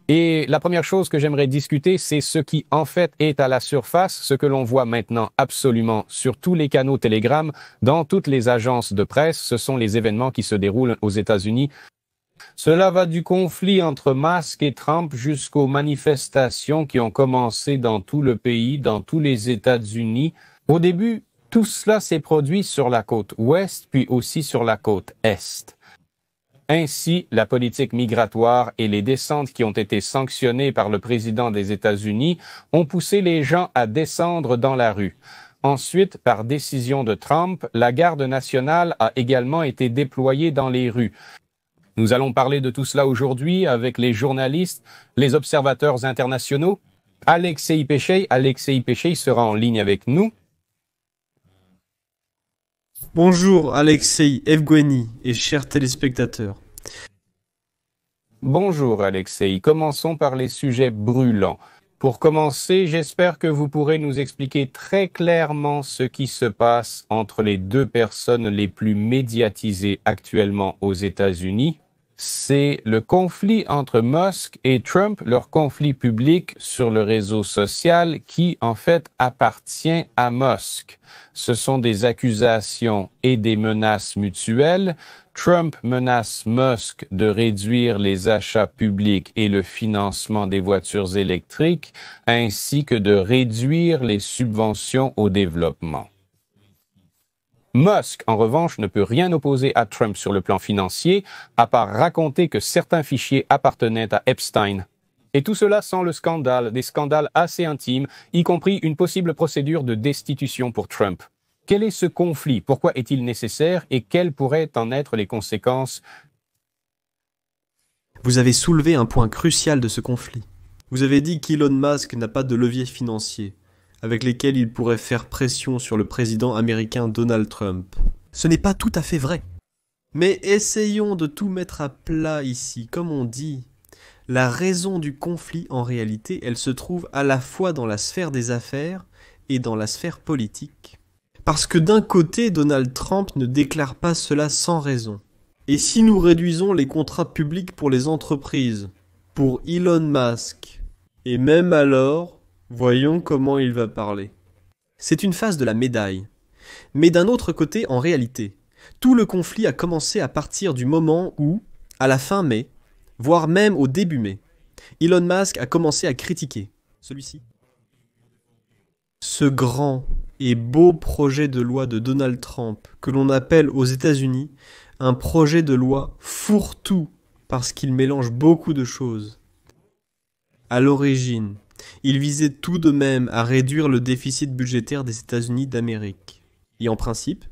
Et la première chose que j'aimerais discuter, c'est ce qui en fait est à la surface, ce que l'on voit maintenant absolument sur tous les canaux Telegram, dans toutes les agences de presse, ce sont les événements qui se déroulent aux États-Unis. Cela va du conflit entre Musk et Trump jusqu'aux manifestations qui ont commencé dans tout le pays, dans tous les États-Unis. Au début, tout cela s'est produit sur la côte ouest, puis aussi sur la côte est. Ainsi, la politique migratoire et les descentes qui ont été sanctionnées par le président des États-Unis ont poussé les gens à descendre dans la rue. Ensuite, par décision de Trump, la garde nationale a également été déployée dans les rues. Nous allons parler de tout cela aujourd'hui avec les journalistes, les observateurs internationaux. Alexei Pechey sera en ligne avec nous. Bonjour Alexei Evgueni et chers téléspectateurs. Bonjour Alexei, commençons par les sujets brûlants. Pour commencer, j'espère que vous pourrez nous expliquer très clairement ce qui se passe entre les deux personnes les plus médiatisées actuellement aux États-Unis. C'est le conflit entre Musk et Trump, leur conflit public sur le réseau social qui, en fait, appartient à Musk. Ce sont des accusations et des menaces mutuelles. Trump menace Musk de réduire les achats publics et le financement des voitures électriques, ainsi que de réduire les subventions au développement. Musk, en revanche, ne peut rien opposer à Trump sur le plan financier, à part raconter que certains fichiers appartenaient à Epstein. Et tout cela sans le scandale, des scandales assez intimes, y compris une possible procédure de destitution pour Trump. Quel est ce conflit? Pourquoi est-il nécessaire? Et quelles pourraient en être les conséquences? Vous avez soulevé un point crucial de ce conflit. Vous avez dit qu'Elon Musk n'a pas de levier financier avec lesquels il pourrait faire pression sur le président américain Donald Trump. Ce n'est pas tout à fait vrai. Mais essayons de tout mettre à plat ici. Comme on dit, la raison du conflit, en réalité, elle se trouve à la fois dans la sphère des affaires et dans la sphère politique. Parce que d'un côté, Donald Trump ne déclare pas cela sans raison. Et si nous réduisons les contrats publics pour les entreprises, pour Elon Musk, et même alors, voyons comment il va parler. C'est une face de la médaille. Mais d'un autre côté, en réalité, tout le conflit a commencé à partir du moment où, à la fin mai, voire même au début mai, Elon Musk a commencé à critiquer celui-ci. Ce grand et beau projet de loi de Donald Trump, que l'on appelle aux États-Unis un projet de loi fourre-tout, parce qu'il mélange beaucoup de choses. À l'origine, il visait tout de même à réduire le déficit budgétaire des États-Unis d'Amérique. Et en principe,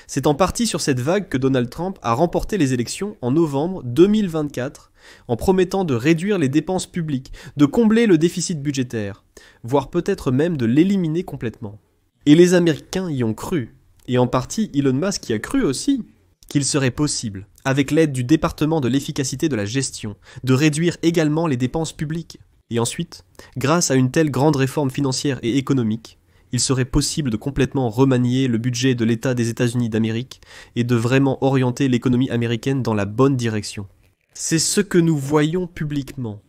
c'est en partie sur cette vague que Donald Trump a remporté les élections en novembre 2024 en promettant de réduire les dépenses publiques, de combler le déficit budgétaire, voire peut-être même de l'éliminer complètement. Et les Américains y ont cru, et en partie Elon Musk y a cru aussi, qu'il serait possible, avec l'aide du département de l'efficacité de la gestion, de réduire également les dépenses publiques. Et ensuite, grâce à une telle grande réforme financière et économique, il serait possible de complètement remanier le budget de l'État des États-Unis d'Amérique et de vraiment orienter l'économie américaine dans la bonne direction. C'est ce que nous voyons publiquement,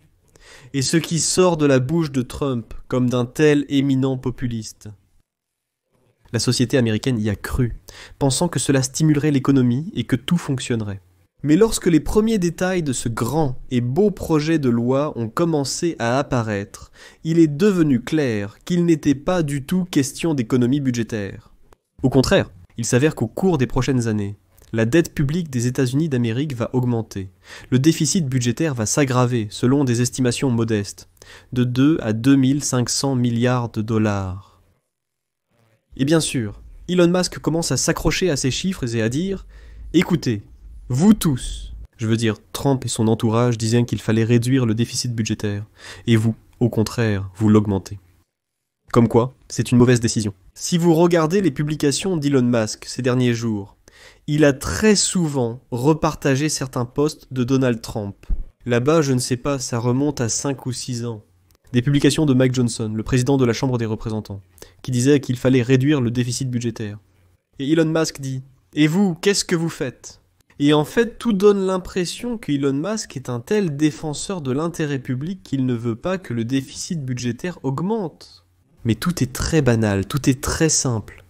et ce qui sort de la bouche de Trump comme d'un tel éminent populiste. La société américaine y a cru, pensant que cela stimulerait l'économie et que tout fonctionnerait. Mais lorsque les premiers détails de ce grand et beau projet de loi ont commencé à apparaître, il est devenu clair qu'il n'était pas du tout question d'économie budgétaire. Au contraire, il s'avère qu'au cours des prochaines années, la dette publique des États-Unis d'Amérique va augmenter. Le déficit budgétaire va s'aggraver, selon des estimations modestes, de 2 à 2500 milliards de dollars. Et bien sûr, Elon Musk commence à s'accrocher à ces chiffres et à dire « Écoutez, vous tous, je veux dire Trump et son entourage disaient qu'il fallait réduire le déficit budgétaire, et vous, au contraire, vous l'augmentez. » Comme quoi, c'est une mauvaise décision. Si vous regardez les publications d'Elon Musk ces derniers jours, il a très souvent repartagé certains posts de Donald Trump. Là-bas, je ne sais pas, ça remonte à 5 ou 6 ans. Des publications de Mike Johnson, le président de la Chambre des représentants, qui disait qu'il fallait réduire le déficit budgétaire. Et Elon Musk dit « Et vous, qu'est-ce que vous faites ?» Et en fait, tout donne l'impression qu'Elon Musk est un tel défenseur de l'intérêt public qu'il ne veut pas que le déficit budgétaire augmente. Mais tout est très banal, tout est très simple.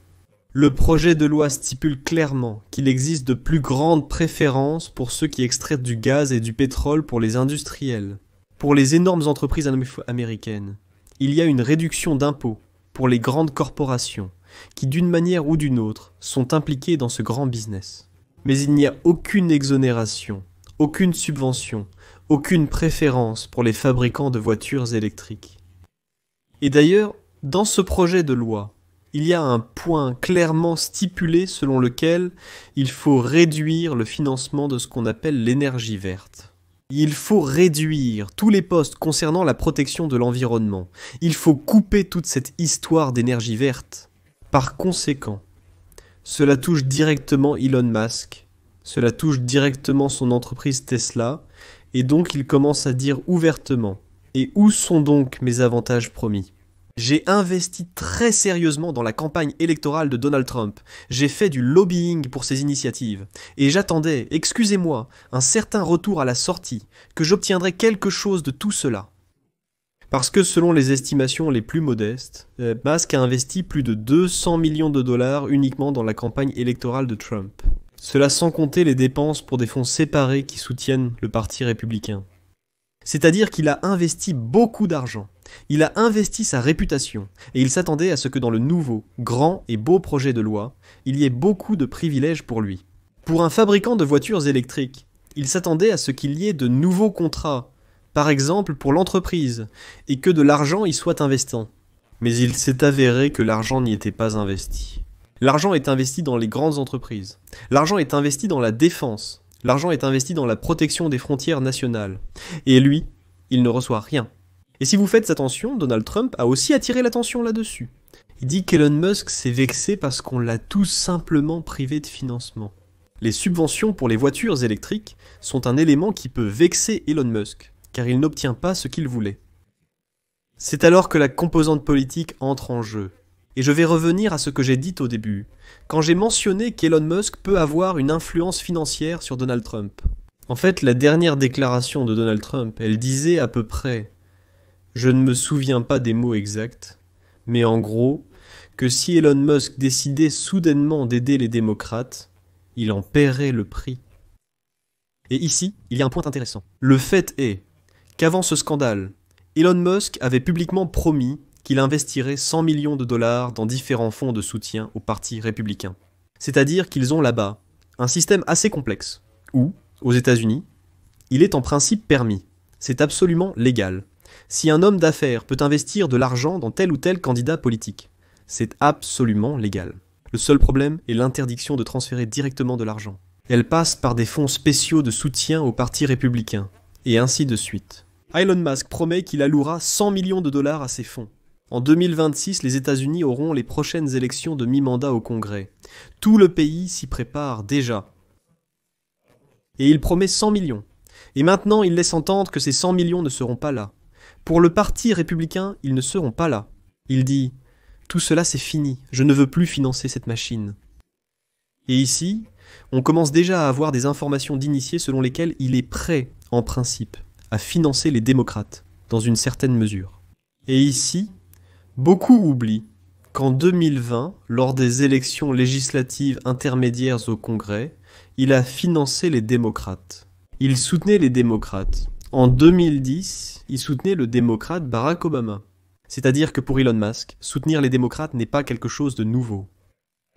Le projet de loi stipule clairement qu'il existe de plus grandes préférences pour ceux qui extraient du gaz et du pétrole pour les industriels. Pour les énormes entreprises américaines, il y a une réduction d'impôts pour les grandes corporations qui, d'une manière ou d'une autre, sont impliquées dans ce grand business. Mais il n'y a aucune exonération, aucune subvention, aucune préférence pour les fabricants de voitures électriques. Et d'ailleurs, dans ce projet de loi, il y a un point clairement stipulé selon lequel il faut réduire le financement de ce qu'on appelle l'énergie verte. Il faut réduire tous les postes concernant la protection de l'environnement. Il faut couper toute cette histoire d'énergie verte. Par conséquent, cela touche directement Elon Musk, cela touche directement son entreprise Tesla, et donc il commence à dire ouvertement « Et où sont donc mes avantages promis ?» J'ai investi très sérieusement dans la campagne électorale de Donald Trump. J'ai fait du lobbying pour ses initiatives. Et j'attendais, excusez-moi, un certain retour à la sortie, que j'obtiendrais quelque chose de tout cela. Parce que selon les estimations les plus modestes, Musk a investi plus de 200 millions de dollars uniquement dans la campagne électorale de Trump. Cela sans compter les dépenses pour des fonds séparés qui soutiennent le parti républicain. C'est-à-dire qu'il a investi beaucoup d'argent. Il a investi sa réputation, et il s'attendait à ce que dans le nouveau, grand et beau projet de loi, il y ait beaucoup de privilèges pour lui. Pour un fabricant de voitures électriques, il s'attendait à ce qu'il y ait de nouveaux contrats, par exemple pour l'entreprise, et que de l'argent y soit investi. Mais il s'est avéré que l'argent n'y était pas investi. L'argent est investi dans les grandes entreprises. L'argent est investi dans la défense. L'argent est investi dans la protection des frontières nationales. Et lui, il ne reçoit rien. Et si vous faites attention, Donald Trump a aussi attiré l'attention là-dessus. Il dit qu'Elon Musk s'est vexé parce qu'on l'a tout simplement privé de financement. Les subventions pour les voitures électriques sont un élément qui peut vexer Elon Musk, car il n'obtient pas ce qu'il voulait. C'est alors que la composante politique entre en jeu. Et je vais revenir à ce que j'ai dit au début, quand j'ai mentionné qu'Elon Musk peut avoir une influence financière sur Donald Trump. En fait, la dernière déclaration de Donald Trump, elle disait à peu près, je ne me souviens pas des mots exacts, mais en gros, que si Elon Musk décidait soudainement d'aider les démocrates, il en paierait le prix. Et ici, il y a un point intéressant. Le fait est qu'avant ce scandale, Elon Musk avait publiquement promis qu'il investirait 100 millions de dollars dans différents fonds de soutien au parti républicain. C'est-à-dire qu'ils ont là-bas un système assez complexe, où, aux États-Unis, il est en principe permis. C'est absolument légal. Si un homme d'affaires peut investir de l'argent dans tel ou tel candidat politique, c'est absolument légal. Le seul problème est l'interdiction de transférer directement de l'argent. Elle passe par des fonds spéciaux de soutien au parti républicain, et ainsi de suite. Elon Musk promet qu'il allouera 100 millions de dollars à ces fonds. En 2026, les États-Unis auront les prochaines élections de mi-mandat au Congrès. Tout le pays s'y prépare déjà. Et il promet 100 millions. Et maintenant, il laisse entendre que ces 100 millions ne seront pas là. Pour le parti républicain, ils ne seront pas là. Il dit « Tout cela c'est fini, je ne veux plus financer cette machine ». Et ici, on commence déjà à avoir des informations d'initiés selon lesquelles il est prêt, en principe, à financer les démocrates, dans une certaine mesure. Et ici, beaucoup oublient qu'en 2020, lors des élections législatives intermédiaires au Congrès, il a financé les démocrates. Il soutenait les démocrates. En 2010, il soutenait le démocrate Barack Obama. C'est-à-dire que pour Elon Musk, soutenir les démocrates n'est pas quelque chose de nouveau.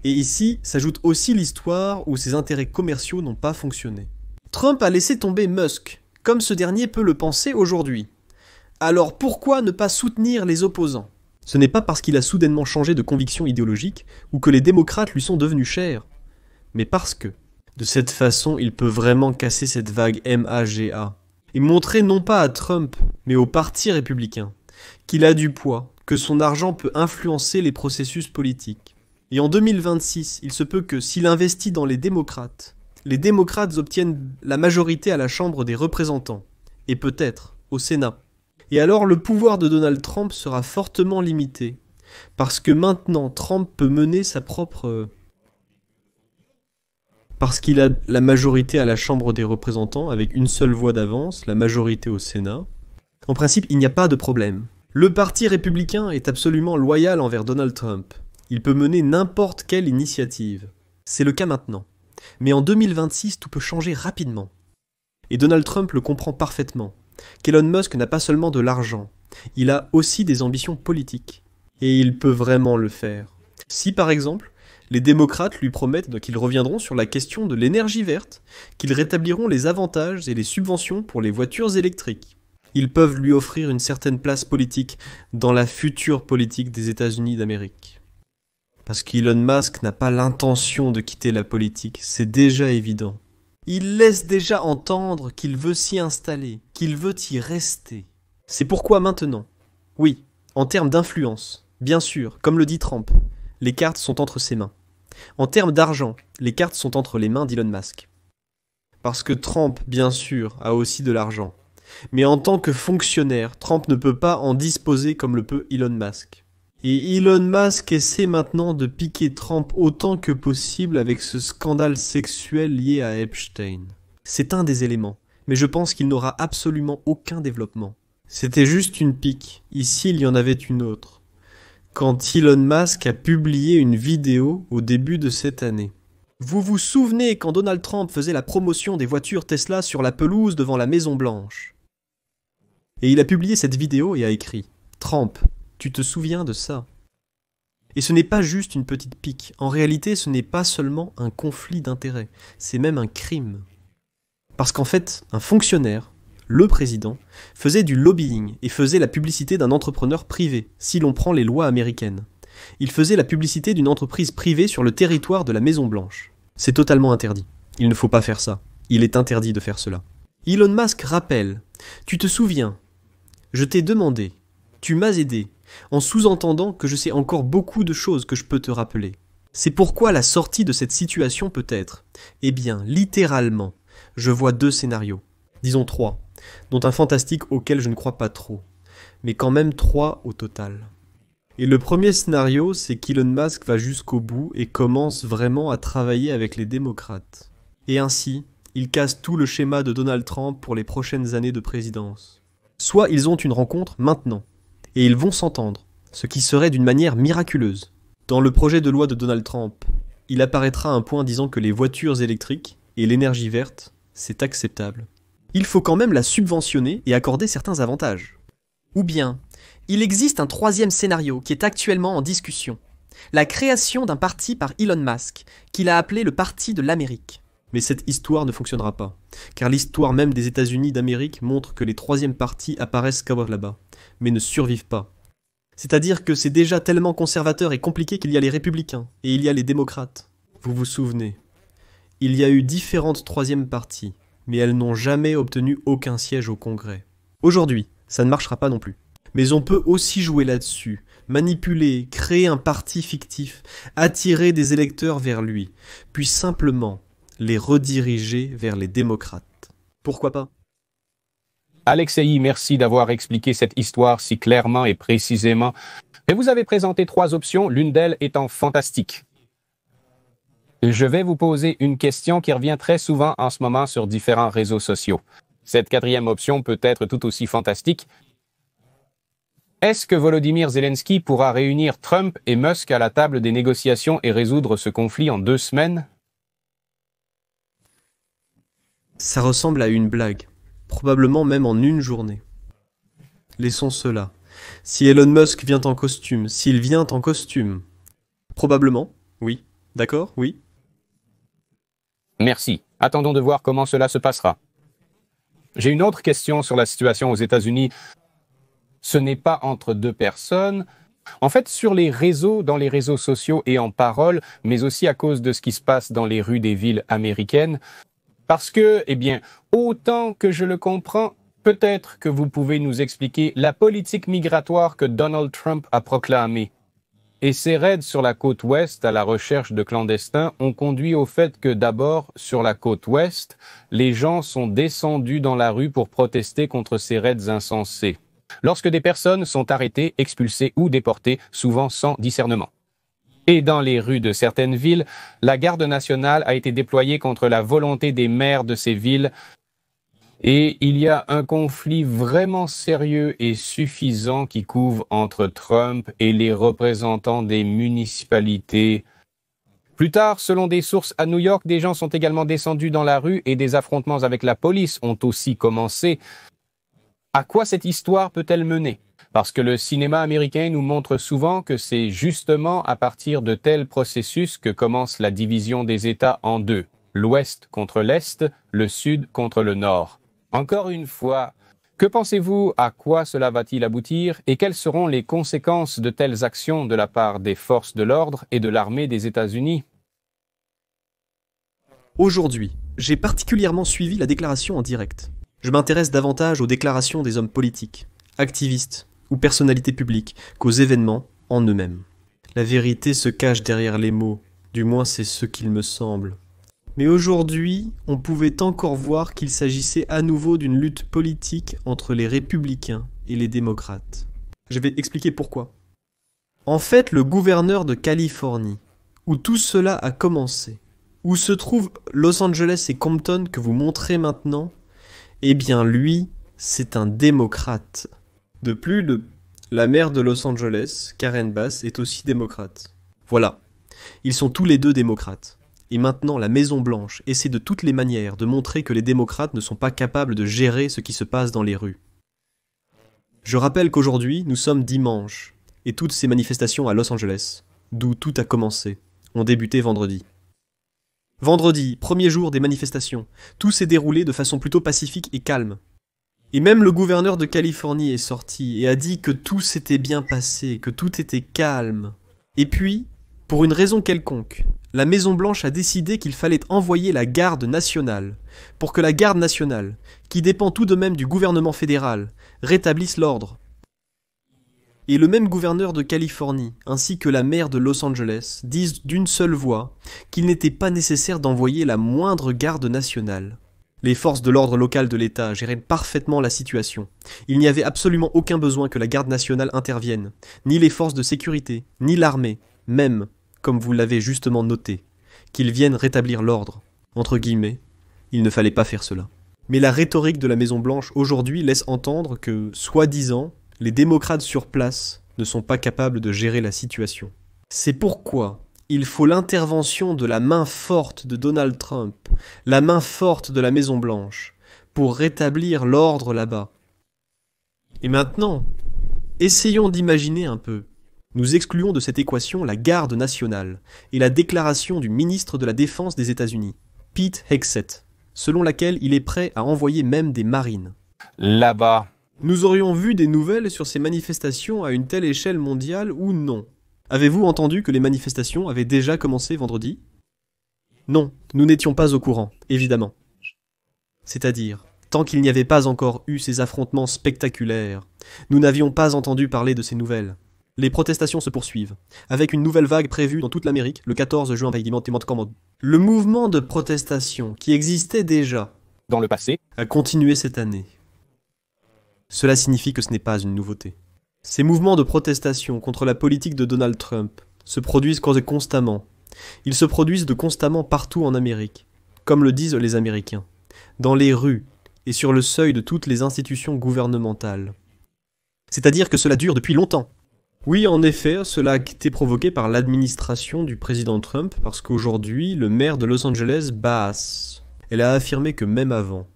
Et ici, s'ajoute aussi l'histoire où ses intérêts commerciaux n'ont pas fonctionné. Trump a laissé tomber Musk, comme ce dernier peut le penser aujourd'hui. Alors pourquoi ne pas soutenir les opposants ? Ce n'est pas parce qu'il a soudainement changé de conviction idéologique ou que les démocrates lui sont devenus chers, mais parce que, de cette façon, il peut vraiment casser cette vague MAGA et montrer non pas à Trump, mais au parti républicain, qu'il a du poids, que son argent peut influencer les processus politiques. Et en 2026, il se peut que, s'il investit dans les démocrates obtiennent la majorité à la Chambre des représentants, et peut-être au Sénat. Et alors le pouvoir de Donald Trump sera fortement limité, parce que maintenant Trump peut mener sa propre Parce qu'il a la majorité à la Chambre des représentants avec une seule voix d'avance, la majorité au Sénat. En principe, il n'y a pas de problème. Le parti républicain est absolument loyal envers Donald Trump. Il peut mener n'importe quelle initiative. C'est le cas maintenant. Mais en 2026, tout peut changer rapidement. Et Donald Trump le comprend parfaitement. Qu'Elon Musk n'a pas seulement de l'argent, il a aussi des ambitions politiques. Et il peut vraiment le faire. Si par exemple, les démocrates lui promettent qu'ils reviendront sur la question de l'énergie verte, qu'ils rétabliront les avantages et les subventions pour les voitures électriques. Ils peuvent lui offrir une certaine place politique dans la future politique des États-Unis d'Amérique. Parce qu'Elon Musk n'a pas l'intention de quitter la politique, c'est déjà évident. Il laisse déjà entendre qu'il veut s'y installer, qu'il veut y rester. C'est pourquoi maintenant, oui, en termes d'influence, bien sûr, comme le dit Trump, les cartes sont entre ses mains. En termes d'argent, les cartes sont entre les mains d'Elon Musk. Parce que Trump, bien sûr, a aussi de l'argent. Mais en tant que fonctionnaire, Trump ne peut pas en disposer comme le peut Elon Musk. Et Elon Musk essaie maintenant de piquer Trump autant que possible avec ce scandale sexuel lié à Epstein. C'est un des éléments, mais je pense qu'il n'aura absolument aucun développement. C'était juste une pique, ici il y en avait une autre. Quand Elon Musk a publié une vidéo au début de cette année. Vous vous souvenez quand Donald Trump faisait la promotion des voitures Tesla sur la pelouse devant la Maison Blanche? Et il a publié cette vidéo et a écrit « Trump, tu te souviens de ça ?» Et ce n'est pas juste une petite pique. En réalité, ce n'est pas seulement un conflit d'intérêts, c'est même un crime. Parce qu'en fait, un fonctionnaire, le président, faisait du lobbying et faisait la publicité d'un entrepreneur privé, si l'on prend les lois américaines. Il faisait la publicité d'une entreprise privée sur le territoire de la Maison Blanche. C'est totalement interdit. Il ne faut pas faire ça. Il est interdit de faire cela. Elon Musk rappelle « Tu te souviens, je t'ai demandé, tu m'as aidé, en sous-entendant que je sais encore beaucoup de choses que je peux te rappeler. C'est pourquoi la sortie de cette situation peut être, eh bien, littéralement, je vois 2 scénarios, disons 3, dont un fantastique auquel je ne crois pas trop, mais quand même 3 au total. Et le premier scénario, c'est qu'Elon Musk va jusqu'au bout et commence vraiment à travailler avec les démocrates. Et ainsi, il casse tout le schéma de Donald Trump pour les prochaines années de présidence. Soit ils ont une rencontre maintenant, et ils vont s'entendre, ce qui serait d'une manière miraculeuse. Dans le projet de loi de Donald Trump, il apparaîtra un point disant que les voitures électriques et l'énergie verte, c'est acceptable. Il faut quand même la subventionner et accorder certains avantages. Ou bien, il existe un 3e scénario qui est actuellement en discussion. La création d'un parti par Elon Musk, qu'il a appelé le Parti de l'Amérique. Mais cette histoire ne fonctionnera pas, car l'histoire même des États-Unis d'Amérique montre que les 3e partis apparaissent qu'à là-bas, mais ne survivent pas. C'est-à-dire que c'est déjà tellement conservateur et compliqué qu'il y a les républicains, et il y a les démocrates. Vous vous souvenez, il y a eu différentes 3e parties, mais elles n'ont jamais obtenu aucun siège au Congrès. Aujourd'hui, ça ne marchera pas non plus. Mais on peut aussi jouer là-dessus, manipuler, créer un parti fictif, attirer des électeurs vers lui, puis simplement les rediriger vers les démocrates. Pourquoi pas? Alexei, merci d'avoir expliqué cette histoire si clairement et précisément. Et vous avez présenté 3 options, l'une d'elles étant fantastique. Je vais vous poser une question qui revient très souvent en ce moment sur différents réseaux sociaux. Cette 4e option peut être tout aussi fantastique. Est-ce que Volodymyr Zelensky pourra réunir Trump et Musk à la table des négociations et résoudre ce conflit en 2 semaines? Ça ressemble à une blague, probablement même en une journée. Laissons cela. Si Elon Musk vient en costume, s'il vient en costume, probablement, oui. D'accord, oui. Merci. Attendons de voir comment cela se passera. J'ai une autre question sur la situation aux États-Unis. Ce n'est pas entre 2 personnes. En fait, sur les réseaux, dans les réseaux sociaux et en parole, mais aussi à cause de ce qui se passe dans les rues des villes américaines. Parce que, eh bien, autant que je le comprends, peut-être que vous pouvez nous expliquer la politique migratoire que Donald Trump a proclamée. Et ces raids sur la côte ouest à la recherche de clandestins ont conduit au fait que d'abord, sur la côte ouest, les gens sont descendus dans la rue pour protester contre ces raids insensés. Lorsque des personnes sont arrêtées, expulsées ou déportées, souvent sans discernement. Et dans les rues de certaines villes, la garde nationale a été déployée contre la volonté des maires de ces villes. Et il y a un conflit vraiment sérieux et suffisant qui couve entre Trump et les représentants des municipalités. Plus tard, selon des sources à New York, des gens sont également descendus dans la rue et des affrontements avec la police ont aussi commencé. À quoi cette histoire peut-elle mener? Parce que le cinéma américain nous montre souvent que c'est justement à partir de tels processus que commence la division des États en deux, l'Ouest contre l'Est, le Sud contre le Nord. Encore une fois, que pensez-vous, à quoi cela va-t-il aboutir et quelles seront les conséquences de telles actions de la part des forces de l'ordre et de l'armée des États-Unis? Aujourd'hui, j'ai particulièrement suivi la déclaration en direct. Je m'intéresse davantage aux déclarations des hommes politiques, activistes ou personnalités publiques qu'aux événements en eux-mêmes. La vérité se cache derrière les mots, du moins c'est ce qu'il me semble. Mais aujourd'hui, on pouvait encore voir qu'il s'agissait à nouveau d'une lutte politique entre les républicains et les démocrates. Je vais expliquer pourquoi. En fait, le gouverneur de Californie, où tout cela a commencé, où se trouvent Los Angeles et Compton que vous montrez maintenant, eh bien lui, c'est un démocrate. De plus, la maire de Los Angeles, Karen Bass, est aussi démocrate. Voilà, ils sont tous les deux démocrates. Et maintenant, la Maison-Blanche essaie de toutes les manières de montrer que les démocrates ne sont pas capables de gérer ce qui se passe dans les rues. Je rappelle qu'aujourd'hui, nous sommes dimanche, et toutes ces manifestations à Los Angeles, d'où tout a commencé, ont débuté vendredi. Vendredi, premier jour des manifestations, tout s'est déroulé de façon plutôt pacifique et calme. Et même le gouverneur de Californie est sorti et a dit que tout s'était bien passé, que tout était calme. Et puis, pour une raison quelconque, la Maison-Blanche a décidé qu'il fallait envoyer la garde nationale, pour que la garde nationale, qui dépend tout de même du gouvernement fédéral, rétablisse l'ordre. Et le même gouverneur de Californie, ainsi que la maire de Los Angeles, disent d'une seule voix qu'il n'était pas nécessaire d'envoyer la moindre garde nationale. Les forces de l'ordre local de l'État géraient parfaitement la situation. Il n'y avait absolument aucun besoin que la garde nationale intervienne, ni les forces de sécurité, ni l'armée, même, comme vous l'avez justement noté, qu'ils viennent rétablir l'ordre. Entre guillemets, il ne fallait pas faire cela. Mais la rhétorique de la Maison-Blanche aujourd'hui laisse entendre que, soi-disant, les démocrates sur place ne sont pas capables de gérer la situation. C'est pourquoi il faut l'intervention de la main forte de Donald Trump, la main forte de la Maison-Blanche, pour rétablir l'ordre là-bas. Et maintenant, essayons d'imaginer un peu. Nous excluons de cette équation la garde nationale et la déclaration du ministre de la Défense des États-Unis, Pete Hegseth, selon laquelle il est prêt à envoyer même des marines. Là-bas. Nous aurions vu des nouvelles sur ces manifestations à une telle échelle mondiale ou non? Avez-vous entendu que les manifestations avaient déjà commencé vendredi? Non, nous n'étions pas au courant, évidemment. C'est-à-dire, tant qu'il n'y avait pas encore eu ces affrontements spectaculaires, nous n'avions pas entendu parler de ces nouvelles. Les protestations se poursuivent, avec une nouvelle vague prévue dans toute l'Amérique le 14 juin. Le mouvement de protestation, qui existait déjà Dans le passé, a continué cette année. Cela signifie que ce n'est pas une nouveauté. Ces mouvements de protestation contre la politique de Donald Trump se produisent constamment. Ils se produisent de constamment partout en Amérique, comme le disent les Américains, dans les rues et sur le seuil de toutes les institutions gouvernementales. C'est-à-dire que cela dure depuis longtemps. Oui, en effet, cela a été provoqué par l'administration du président Trump, parce qu'aujourd'hui, le maire de Los Angeles, Bass, elle a affirmé que même avant,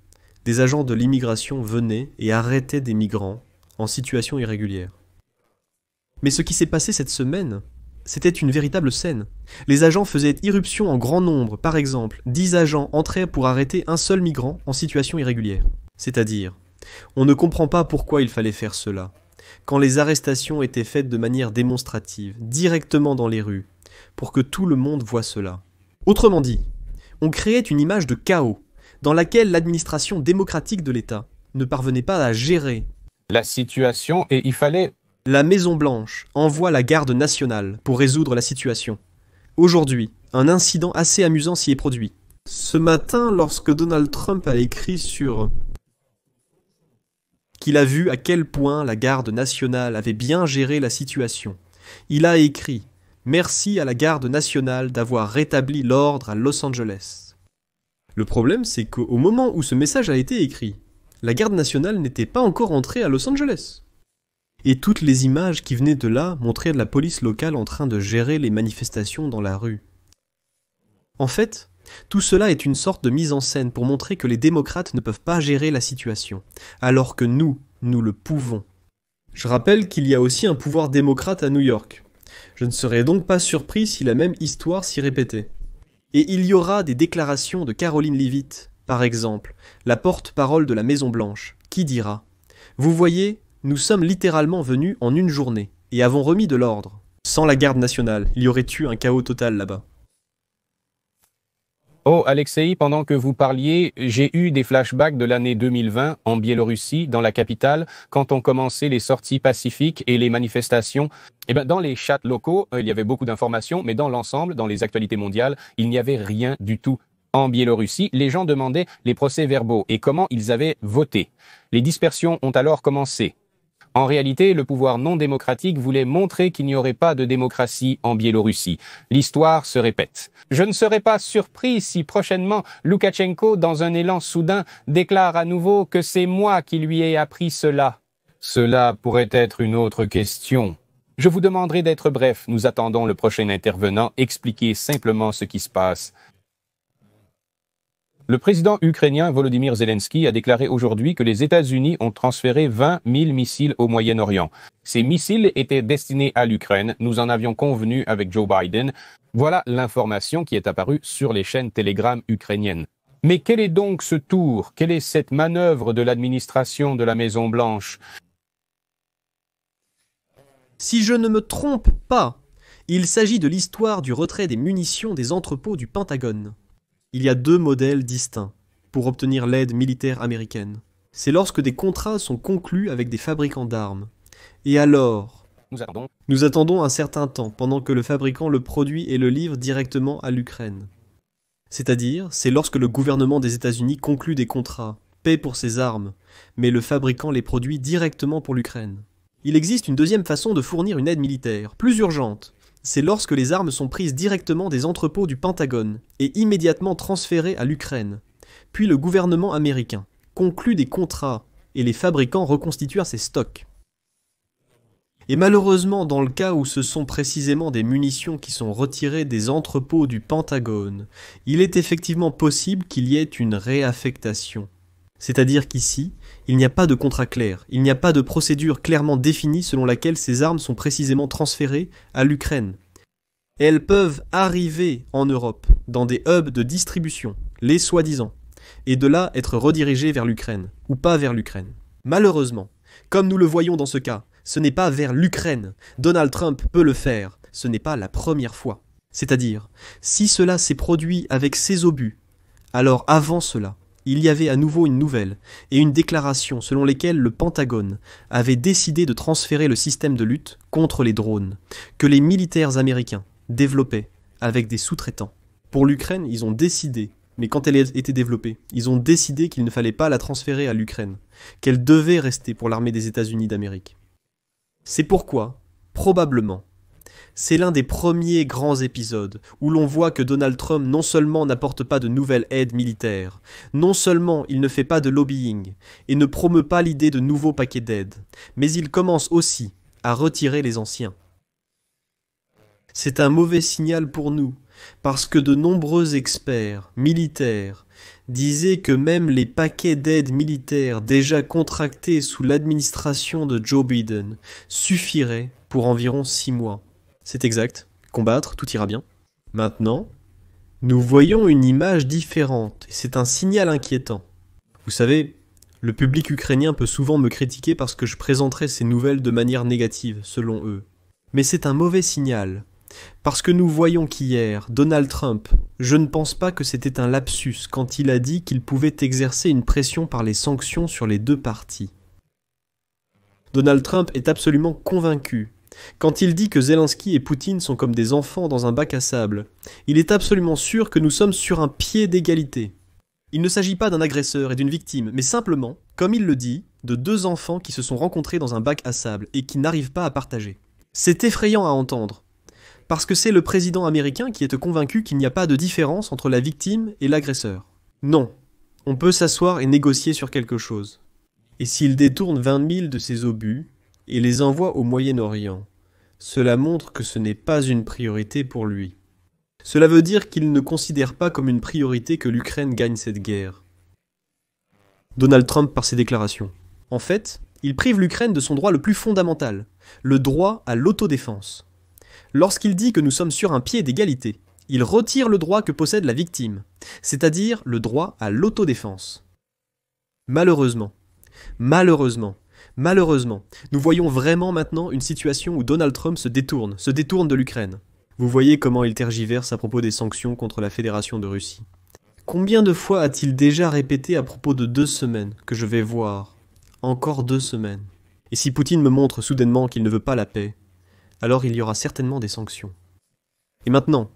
des agents de l'immigration venaient et arrêtaient des migrants en situation irrégulière. Mais ce qui s'est passé cette semaine, c'était une véritable scène. Les agents faisaient irruption en grand nombre. Par exemple, 10 agents entraient pour arrêter un seul migrant en situation irrégulière. C'est-à-dire, on ne comprend pas pourquoi il fallait faire cela, quand les arrestations étaient faites de manière démonstrative, directement dans les rues, pour que tout le monde voie cela. Autrement dit, on créait une image de chaos, dans laquelle l'administration démocratique de l'État ne parvenait pas à gérer la situation et il fallait... La Maison-Blanche envoie la garde nationale pour résoudre la situation. Aujourd'hui, un incident assez amusant s'y est produit. Ce matin, lorsque Donald Trump a écrit sur qu'il a vu à quel point la garde nationale avait bien géré la situation, il a écrit « Merci à la garde nationale d'avoir rétabli l'ordre à Los Angeles. Le problème, c'est qu'au moment où ce message a été écrit, la garde nationale n'était pas encore entrée à Los Angeles. Et toutes les images qui venaient de là montraient la police locale en train de gérer les manifestations dans la rue. En fait, tout cela est une sorte de mise en scène pour montrer que les démocrates ne peuvent pas gérer la situation, alors que nous le pouvons. Je rappelle qu'il y a aussi un pouvoir démocrate à New York. Je ne serais donc pas surpris si la même histoire s'y répétait. Et il y aura des déclarations de Caroline Leavitt, par exemple, la porte-parole de la Maison-Blanche, qui dira « Vous voyez, nous sommes littéralement venus en une journée et avons remis de l'ordre. Sans la garde nationale, il y aurait eu un chaos total là-bas. » Oh, Alexei, pendant que vous parliez, j'ai eu des flashbacks de l'année 2020 en Biélorussie, dans la capitale, quand ont commencé les sorties pacifiques et les manifestations. Dans les chats locaux, il y avait beaucoup d'informations, mais dans l'ensemble, dans les actualités mondiales, il n'y avait rien du tout. En Biélorussie, les gens demandaient les procès-verbaux et comment ils avaient voté. Les dispersions ont alors commencé. En réalité, le pouvoir non démocratique voulait montrer qu'il n'y aurait pas de démocratie en Biélorussie. L'histoire se répète. Je ne serais pas surpris si prochainement Loukachenko, dans un élan soudain, déclare à nouveau que c'est moi qui lui ai appris cela. Cela pourrait être une autre question. Je vous demanderai d'être bref. Nous attendons le prochain intervenant. Expliquez simplement ce qui se passe. Le président ukrainien Volodymyr Zelensky a déclaré aujourd'hui que les États-Unis ont transféré 20 000 missiles au Moyen-Orient. Ces missiles étaient destinés à l'Ukraine. Nous en avions convenu avec Joe Biden. Voilà l'information qui est apparue sur les chaînes Telegram ukrainiennes. Mais quel est donc ce tour? Quelle est cette manœuvre de l'administration de la Maison-Blanche? Si je ne me trompe pas, il s'agit de l'histoire du retrait des munitions des entrepôts du Pentagone. Il y a deux modèles distincts pour obtenir l'aide militaire américaine. C'est lorsque des contrats sont conclus avec des fabricants d'armes. Et alors, nous attendons un certain temps pendant que le fabricant le produit et le livre directement à l'Ukraine. C'est-à-dire, c'est lorsque le gouvernement des États-Unis conclut des contrats, paie pour ses armes, mais le fabricant les produit directement pour l'Ukraine. Il existe une deuxième façon de fournir une aide militaire, plus urgente. C'est lorsque les armes sont prises directement des entrepôts du Pentagone et immédiatement transférées à l'Ukraine. Puis le gouvernement américain conclut des contrats et les fabricants reconstituent ces stocks. Et malheureusement, dans le cas où ce sont précisément des munitions qui sont retirées des entrepôts du Pentagone, il est effectivement possible qu'il y ait une réaffectation. C'est-à-dire qu'ici, il n'y a pas de contrat clair, il n'y a pas de procédure clairement définie selon laquelle ces armes sont précisément transférées à l'Ukraine. Et elles peuvent arriver en Europe, dans des hubs de distribution, les soi-disant, et de là être redirigées vers l'Ukraine, ou pas vers l'Ukraine. Malheureusement, comme nous le voyons dans ce cas, ce n'est pas vers l'Ukraine. Donald Trump peut le faire, ce n'est pas la première fois. C'est-à-dire, si cela s'est produit avec ces obus, alors avant cela, il y avait à nouveau une nouvelle et une déclaration selon lesquelles le Pentagone avait décidé de transférer le système de lutte contre les drones que les militaires américains développaient avec des sous-traitants. Pour l'Ukraine, ils ont décidé, mais quand elle était développée, ils ont décidé qu'il ne fallait pas la transférer à l'Ukraine, qu'elle devait rester pour l'armée des États-Unis d'Amérique. C'est pourquoi, probablement, c'est l'un des premiers grands épisodes où l'on voit que Donald Trump non seulement n'apporte pas de nouvelles aides militaires, non seulement il ne fait pas de lobbying et ne promeut pas l'idée de nouveaux paquets d'aides, mais il commence aussi à retirer les anciens. C'est un mauvais signal pour nous, parce que de nombreux experts militaires disaient que même les paquets d'aide militaires déjà contractés sous l'administration de Joe Biden suffiraient pour environ 6 mois. C'est exact, combattre, tout ira bien. Maintenant, nous voyons une image différente, et c'est un signal inquiétant. Vous savez, le public ukrainien peut souvent me critiquer parce que je présenterai ces nouvelles de manière négative, selon eux. Mais c'est un mauvais signal, parce que nous voyons qu'hier, Donald Trump, je ne pense pas que c'était un lapsus quand il a dit qu'il pouvait exercer une pression par les sanctions sur les deux parties. Donald Trump est absolument convaincu. Quand il dit que Zelensky et Poutine sont comme des enfants dans un bac à sable, il est absolument sûr que nous sommes sur un pied d'égalité. Il ne s'agit pas d'un agresseur et d'une victime, mais simplement, comme il le dit, de deux enfants qui se sont rencontrés dans un bac à sable et qui n'arrivent pas à partager. C'est effrayant à entendre. Parce que c'est le président américain qui est convaincu qu'il n'y a pas de différence entre la victime et l'agresseur. Non, on peut s'asseoir et négocier sur quelque chose. Et s'il détourne 20 000 de ses obus et les envoie au Moyen-Orient, cela montre que ce n'est pas une priorité pour lui. Cela veut dire qu'il ne considère pas comme une priorité que l'Ukraine gagne cette guerre. Donald Trump par ses déclarations. En fait, il prive l'Ukraine de son droit le plus fondamental, le droit à l'autodéfense. Lorsqu'il dit que nous sommes sur un pied d'égalité, il retire le droit que possède la victime, c'est-à-dire le droit à l'autodéfense. Malheureusement, nous voyons vraiment maintenant une situation où Donald Trump se détourne de l'Ukraine. Vous voyez comment il tergiverse à propos des sanctions contre la Fédération de Russie. Combien de fois a-t-il déjà répété à propos de 2 semaines que je vais voir? Encore 2 semaines. Et si Poutine me montre soudainement qu'il ne veut pas la paix, alors il y aura certainement des sanctions. Et maintenant,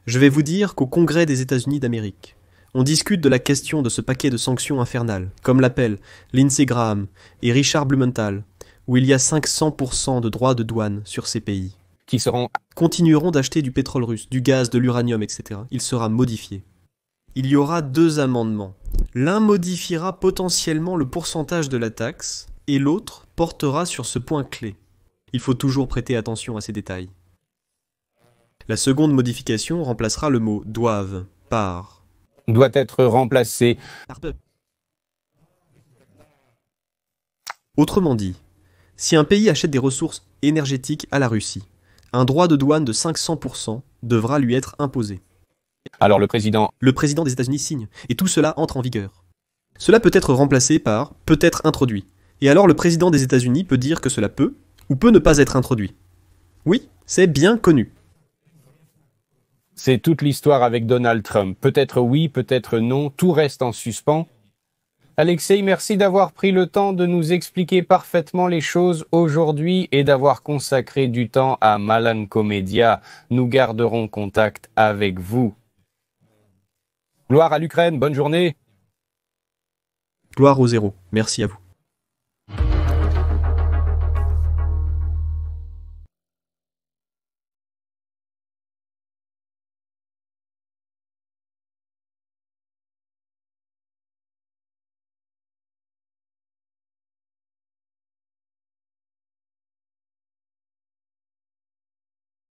je vais vous dire qu'au Congrès des États-Unis d'Amérique, on discute de la question de ce paquet de sanctions infernales, comme l'appellent Lindsey Graham et Richard Blumenthal, où il y a 500% de droits de douane sur ces pays. Qui continueront d'acheter du pétrole russe, du gaz, de l'uranium, etc. Il sera modifié. Il y aura 2 amendements. L'un modifiera potentiellement le pourcentage de la taxe, et l'autre portera sur ce point clé. Il faut toujours prêter attention à ces détails. La seconde modification remplacera le mot « doivent » par « doit être remplacé ». Autrement dit, si un pays achète des ressources énergétiques à la Russie, un droit de douane de 500% devra lui être imposé. Alors le président des États-Unis signe, et tout cela entre en vigueur. Cela peut être remplacé par « peut être introduit », et alors le président des États-Unis peut dire que cela peut ou peut ne pas être introduit. Oui, c'est bien connu. C'est toute l'histoire avec Donald Trump. Peut-être oui, peut-être non, tout reste en suspens. Alexei, merci d'avoir pris le temps de nous expliquer parfaitement les choses aujourd'hui et d'avoir consacré du temps à Malanko Media. Nous garderons contact avec vous. Gloire à l'Ukraine, bonne journée. Gloire aux héros, merci à vous.